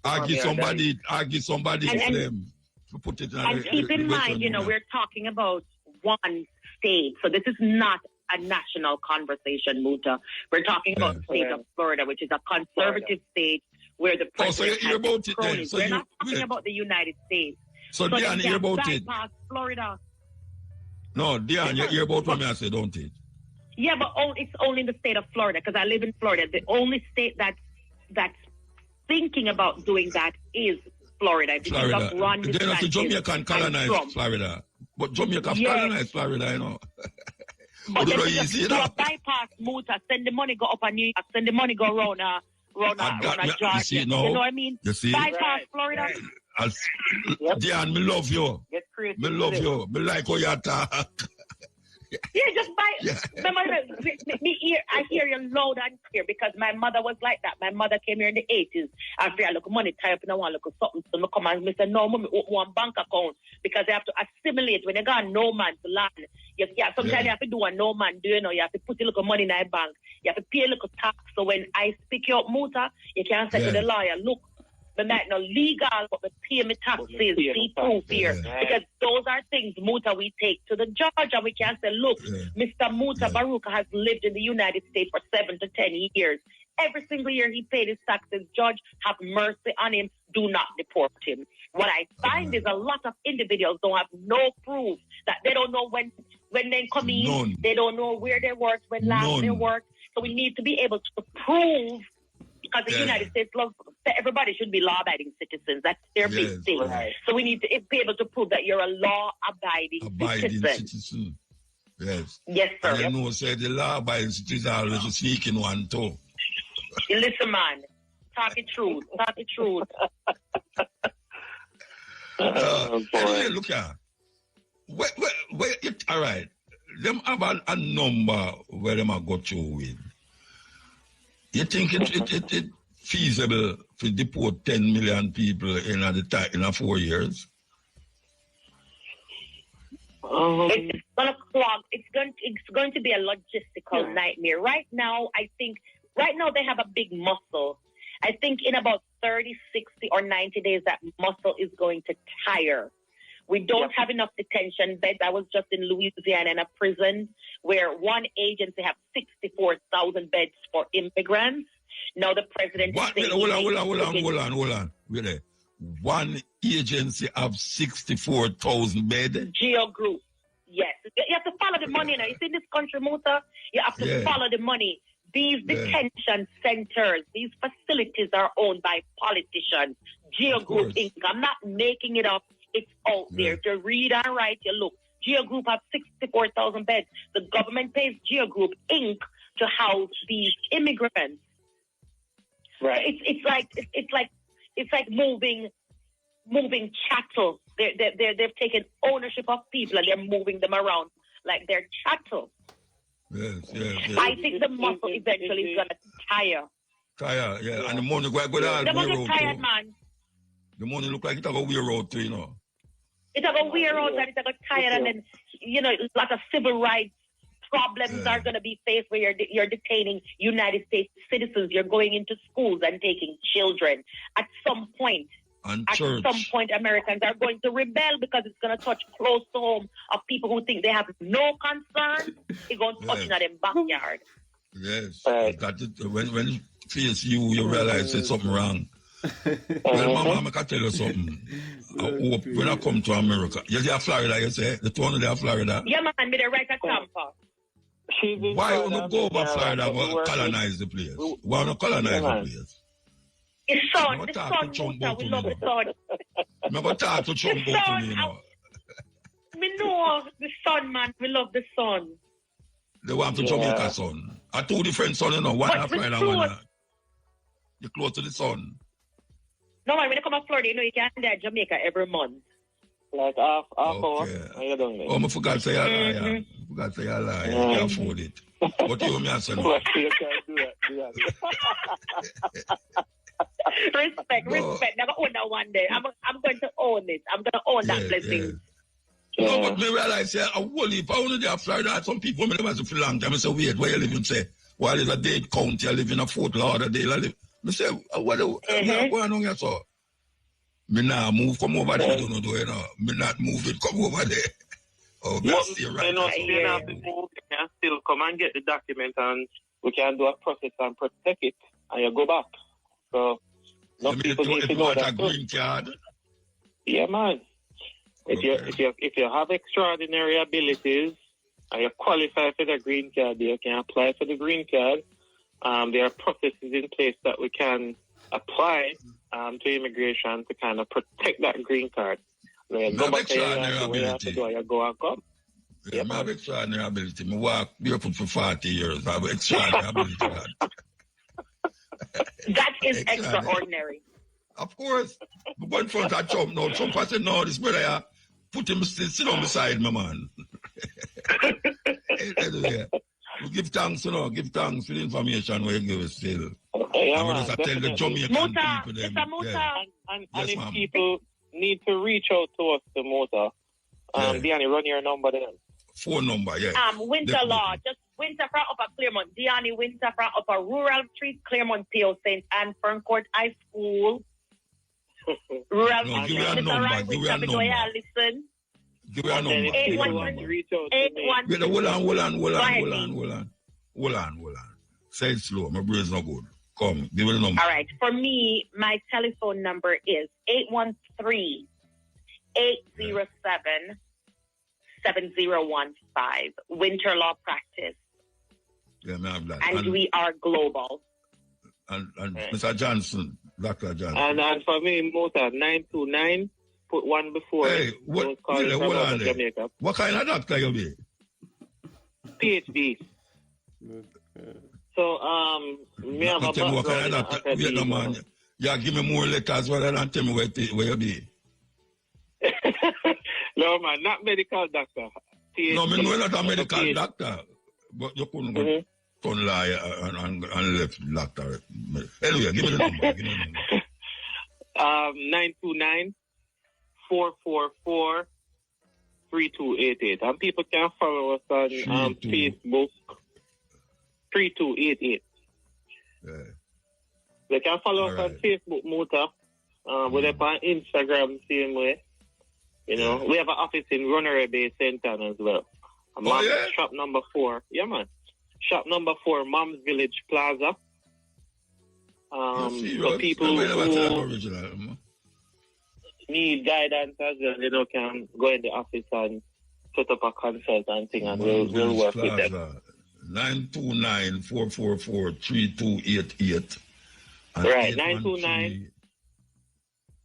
Argue somebody for them. To put it and keep in mind, you know, we're talking about one state. So this is not a national conversation, Muta. We're talking about the state of Florida, which is a conservative state where the president so you hear about it then. So we're not talking about the United States. So Diane, hear about it. Florida. No, Diane, you hear about what I say, don't it? Yeah, but it's only in the state of Florida because I live in Florida. The only state that's thinking about doing that is Florida. Florida. They're not Jamaican colonized Florida. But Jamaica colonized Florida, you know. But then you do a bypass, Muta, send the money go up on New York, send the money go around Georgia. You know what I mean? You see? Bypass Florida. Diane, me love you. Me love you. Me like how you talk. Yeah, just buy. Yeah. I hear you loud and clear because my mother was like that. My mother came here in the 80s. I feel like money tie up and I want to look something. So I come and say, no, mommy, one bank account because they have to assimilate when they got no man's land. Sometimes you have to do a no man do, you know, you have to put a little money in a bank. You have to pay a little tax. So when I speak you up, Muta, you can't say to the lawyer, look, I might not legal, but I pay my taxes, see proof here. Because those are things, Muta, we take to the judge and we can say, look, Mr. MUTABARUKA has lived in the United States for 7 to 10 years. Every single year he paid his taxes. Judge, have mercy on him. Do not deport him. What I find is a lot of individuals don't have no proof, that they don't know when they come in, they don't know where they worked, when last they worked. So we need to be able to prove, because the United States law, everybody should be law-abiding citizens. That's their big thing. Right. So we need to be able to prove that you're a law-abiding citizen. Yes. Yes, sir. And you know, say the law-abiding citizens are always sneaking one too. Listen, man. Talk the truth. Talk the truth. Anyway, look here. All right. Them have a number where them are go through with. You think it feasible to deport 10 million people in 4 years? It's gonna clog. It's going to be a logistical nightmare. Right now they have a big muscle. I think in about 30, 60, or 90 days, that muscle is going to tire. We don't have enough detention beds. I was just in Louisiana in a prison where one agency have 64,000 beds for immigrants. Now the president is saying... Hold on. Really? One agency have 64,000 beds? Geo Group. Yes. You have to follow the money now. You see this country, Musa? You have to follow the money. These detention centers, these facilities are owned by politicians. Geo Group Inc. I'm not making it up. It's out there. To read and write, you look. Geo Group have 64,000 beds. The government pays Geo Group Inc. to house these immigrants. Right. It's like moving chattel. They've taken ownership of people and they're moving them around like they're chattel. Yes. I think the muscle eventually is going to tire. And the money go down. The money tired, man. The money look like it's going to wear out too, you know. It's going to wear out and it's going to tire, and then, you know, a lot of civil rights problems are going to be faced where you're detaining United States citizens. You're going into schools and taking children. At some point, Americans are going to rebel because it's going to touch close to home of people who think they have no concern. It's going to touch in their backyard. Yes. When it face you realize there's something wrong. Well, Mama, I can tell you something. I hope when I come to America, you're there Florida, you say? The town there Florida? Yeah, man, I'm right at Tampa. Why don't you go over Florida and colonize the place? Why don't you colonize the place? It's sun. The sun, Musa. We love the sun. I'm going to talk to Trump about to me, you know. We know the sun, man. We love the sun. They want to Jamaica sun. I two different sun, you know. One in Florida, one. You're close to the sun. No, man, when you come to Florida, you know you can't do Jamaica every month. Like half hour. Oh, I forgot to say I forgot to say I lie. You can't afford it. What do you want me to say now? You can't do that. Respect. Never own that one day. I'm going to own it. I'm going to own that blessing. No, but me realize, I whole heap. I only there Florida. Some people, me never for a long time. I say, wait, where you live? Say, well, it's a Dade County. I live in a Fort Lauderdale. I live. I say, what going on here, so? Me now move, come over there. You know. Me not move it, come over there. Oh, that's still right. You have to move, you can still come and get the document, and we can do a process and protect it, and you go back. So, people need to know that. Green card? Yeah, man. If you have extraordinary abilities and you qualify for the green card, you can apply for the green card. There are processes in place that we can apply to immigration to kind of protect that green card. I have extraordinary ability. You go and come. Yeah, I have extraordinary ability. I walk barefoot for 40 years. I have extraordinary ability. That is extraordinary. Of course. But one front I Trump now. Trump I said, no, this brother, put him sit on beside me, man. Give thanks, give thanks for the information we give us still. Yeah, I'm just tell the Jamaican people them. And if people need to reach out to us, the Muta, Diani, run your number then. Phone number, yeah. Winter Law, just Winter from Upper Claremont. Diani Winter from Upper Rural Street, Claremont, PO St. Anne, Ferncourt High School. No, give me a number. Give me a number. Listen. Give me a number. 811. Hold on. Say it slow. My brain's not good. Come, give me the number. All right. For me, my telephone number is 813-807-7015. Winter Law Practice. Yeah, I have that. And we are global. And Mr. Johnson, Dr. Johnson. And for me, Mota, 929, put one before. Hey, hold on there. Jamaica. What kind of doctor you be? PhD. So, me have a What kind of doctor? Wait, no, man. Yeah, give me more letters rather than tell me where you be. No, man, not medical doctor. PhD. No, me know you're not a medical doctor. But you couldn't go turn lie and left doctor. Anyway, give me the number. 929-444-3288. And people can follow us on Facebook. 3288. Yeah. They can follow us on Facebook, Mota. We're on Instagram, same way. You know, we have an office in Runnery Bay, St. Anne as well. Shop number 4. Yeah, man. Shop number 4, Mom's Village Plaza. For people who need guidance as well, you know, can go in the office and set up a consult and thing, and we'll work with them. 929-444-3288. Right, 929.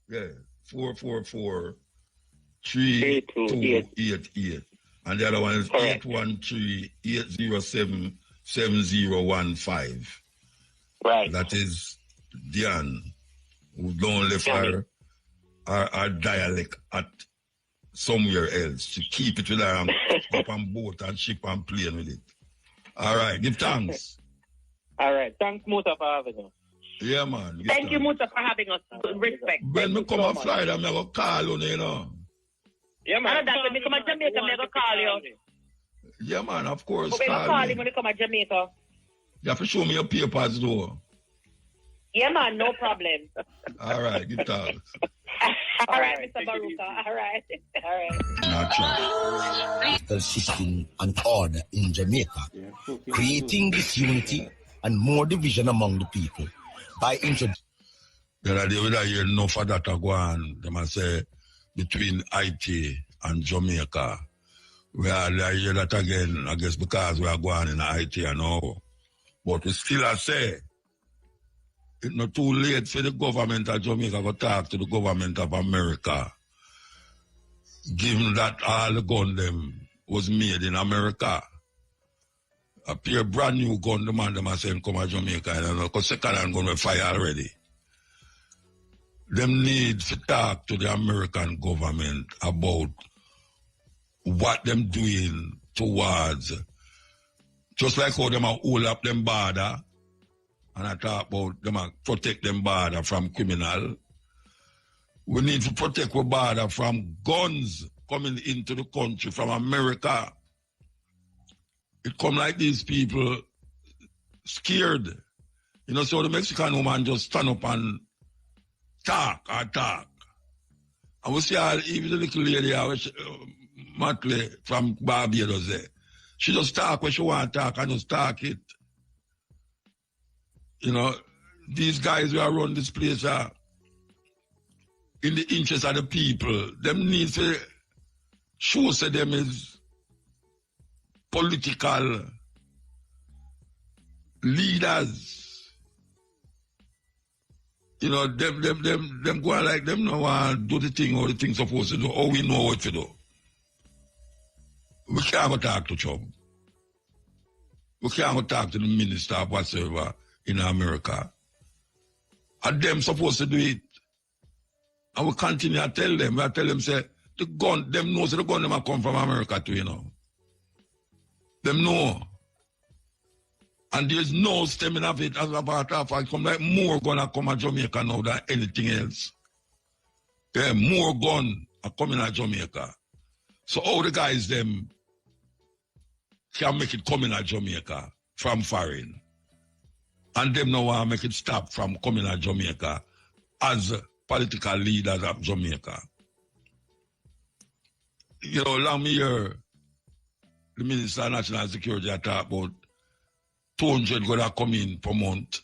Yeah, 444-3288. And the other one is 813-807-7015. Right. That is Diane, who don't left our dialect at somewhere else. To keep it with her up on boat and ship and plane with it. All right, give thanks. All right, thanks, Muta, for having us. Yeah, man. Thank you, Muta, for having us. Respect. When I come on Friday, I'm going to call you, know. Yeah, man. And that's when we come to Jamaica, I'm going to call you. Yeah, man, of course. But when you call him when you come to Jamaica. You have to show me your papers, though. Yeah, man, no problem. All right, good talk. All right, Mr. Baruka. All right. System and order in Jamaica, creating disunity and more division among the people by introducing. The other day, we hear enough of that go on. They must say between Haiti and Jamaica. We are hear that again, I guess, because we are going in Haiti and all. But we still are say it's not too late for the government of Jamaica to talk to the government of America. Given that all the gun them was made in America. A pair brand new gun, the man them are saying come to Jamaica, and because second hand gun will fire already. Them need to talk to the American government about what them doing towards, just like how them are hold up them border, and I talk about them are protect them border from criminal. We need to protect our border from guns coming into the country from America. It come like these people scared. You know, so the Mexican woman just stand up and talk. And we see her, even the little lady, Matley from Barbados there. She just talk when she want to talk and just talk it. You know, these guys who are run this place are in the interest of the people. Them need to show say them is political leaders. You know, them go like them no want to do the thing or the thing supposed to do, or we know what to do. We can't go talk to Trump. We can't go talk to the minister or whatsoever in America. And them supposed to do it. And we continue to tell them. I tell them, say, the gun, them know, so the gun them come from America too, you know. Them know. And there's no stemming of it as a part of it. Come like more gun are come to Jamaica now than anything else. Yeah, more gun are coming to Jamaica. So all the guys them can make it coming to Jamaica from foreign. And them now want to make it stop from coming to Jamaica as political leaders of Jamaica. You know, long me hear the Minister of National Security talk about 200 gonna come in per month.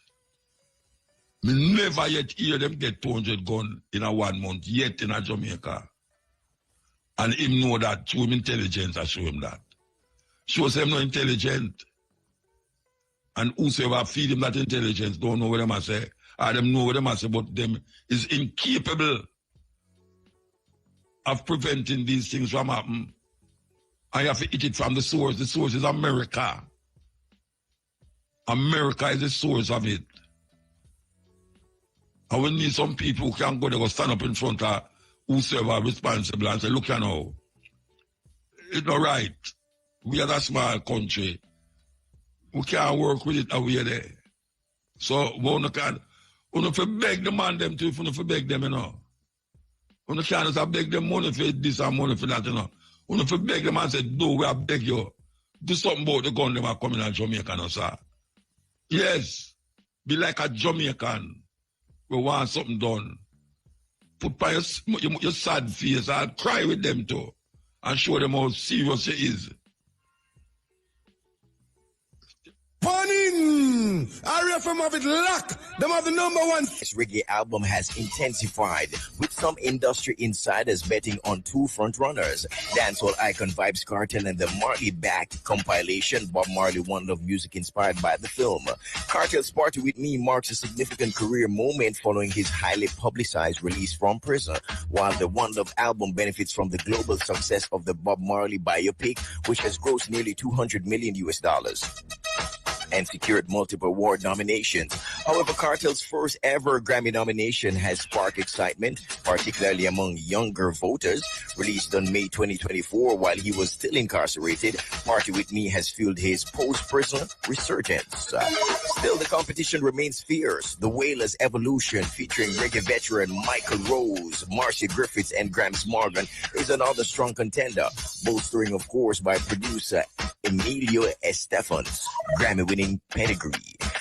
Me never yet hear them get 200 gun in a 1 month yet in a Jamaica. And him know that through him intelligence, I show him that. Shows him no intelligent. And whosoever feed him that intelligence don't know what them I say. Or them know what them I say, but them is incapable of preventing these things from happening. And you have to eat it from the source. The source is America. America is the source of it. And we need some people who can go there, go stand up in front of whosoever responsible and say, look, you know, it's not right. We are a small country. We can't work with it away there. So we can't beg the man them to, if we beg them, you know. We can't just beg them money for this and money for that, you know. We beg them and say, no, we have beg you. Do something about the gun them are coming to Jamaica, no, sir. Yes. Be like a Jamaican. We want something done. Put by your sad face and cry with them too. And show them how serious it is. Punning! RFM have it locked. Them have the #1. This reggae album has intensified, with some industry insiders betting on two frontrunners, dancehall icon Vybz Kartel and the Marley-backed compilation Bob Marley One Love music inspired by the film. Kartel's Party With Me marks a significant career moment following his highly publicized release from prison, while the One Love album benefits from the global success of the Bob Marley biopic, which has grossed nearly $200 million and secured multiple award nominations. However, Kartel's first ever Grammy nomination has sparked excitement, particularly among younger voters. Released on May 2024 while he was still incarcerated, Party With Me has fueled his post-prison resurgence. Still, the competition remains fierce. The Wailers' Evolution, featuring reggae veteran Michael Rose, Marcia Griffiths, and Gramps Morgan, is another strong contender, bolstering, of course, by producer Emilio Estefan's Grammy-winning pedigree.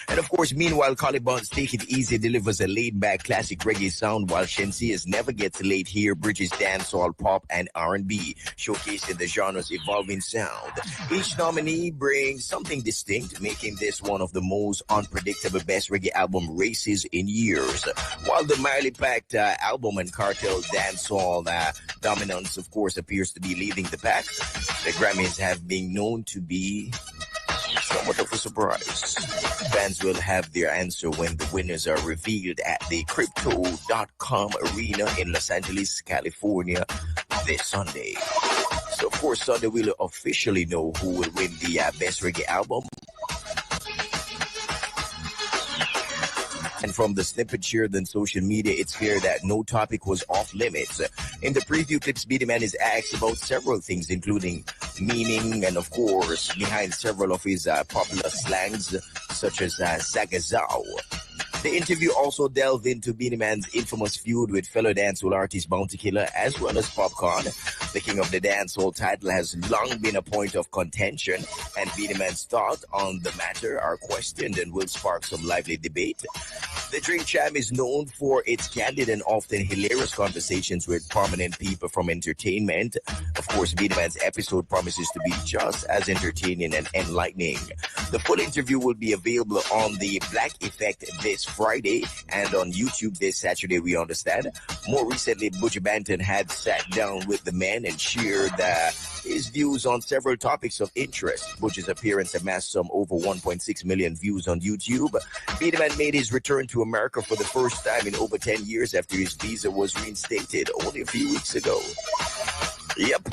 And of course, meanwhile, Caliban's Take It Easy delivers a laid-back classic reggae sound, while Shensea's Never Gets Late Here bridges dancehall, pop, and R&B, showcasing the genre's evolving sound. Each nominee brings something distinct, making this one of the most unpredictable best reggae album races in years. While the Marley-packed album and Kartel dancehall dominance, of course, appears to be leading the pack, the Grammys have been known to be somewhat of a surprise. Fans will have their answer when the winners are revealed at the Crypto.com Arena in Los Angeles, California this Sunday. So, of course, Sunday we'll officially know who will win the Best Reggae Album. And from the snippet shared on social media, it's clear that no topic was off limits. In the preview clips, Beenie Man is asked about several things, including meaning and, of course, behind several of his popular slangs, such as Sagazao. The interview also delved into Beenie Man's infamous feud with fellow dancehall artist Bounty Killer, as well as Popcorn. The King of the Dancehall title has long been a point of contention, and Beenie Man's thoughts on the matter are questioned and will spark some lively debate. The Drink Champ is known for its candid and often hilarious conversations with prominent people from entertainment. Of course, Beenie Man's episode promises to be just as entertaining and enlightening. The full interview will be available on the Black Effect this Friday and on YouTube this Saturday, we understand. More recently, Butcher Banton had sat down with the man and shared his views on several topics of interest. Butcher's appearance amassed some over 1.6 million views on YouTube. Beenie Man made his return to America for the first time in over 10 years after his visa was reinstated only a few weeks ago. Yep.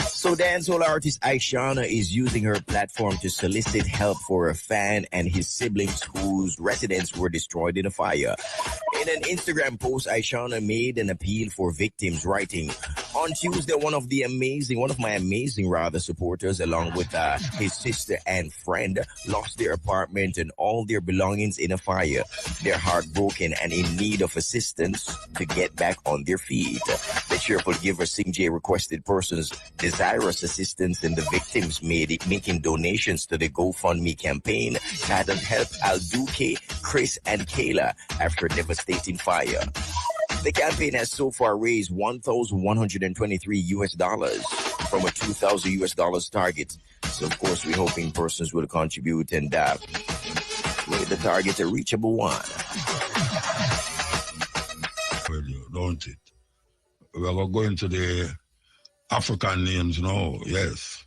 So dancehall artist Aishana is using her platform to solicit help for a fan and his siblings whose residence were destroyed in a fire. In an Instagram post, Aishana made an appeal for victims, writing, On Tuesday, one of my amazing supporters, along with his sister and friend, lost their apartment and all their belongings in a fire. They're heartbroken and in need of assistance to get back on their feet. The cheerful giver Sing J requested persons desirous assistance in the victims making donations to the GoFundMe campaign titled Help Al Duque, Chris, and Kayla after a devastating fire. The campaign has so far raised $1,123 from a $2,000 target. So, of course, we're hoping persons will contribute and make the target a reachable one. Well, don't it? We're going to the African names now, yes.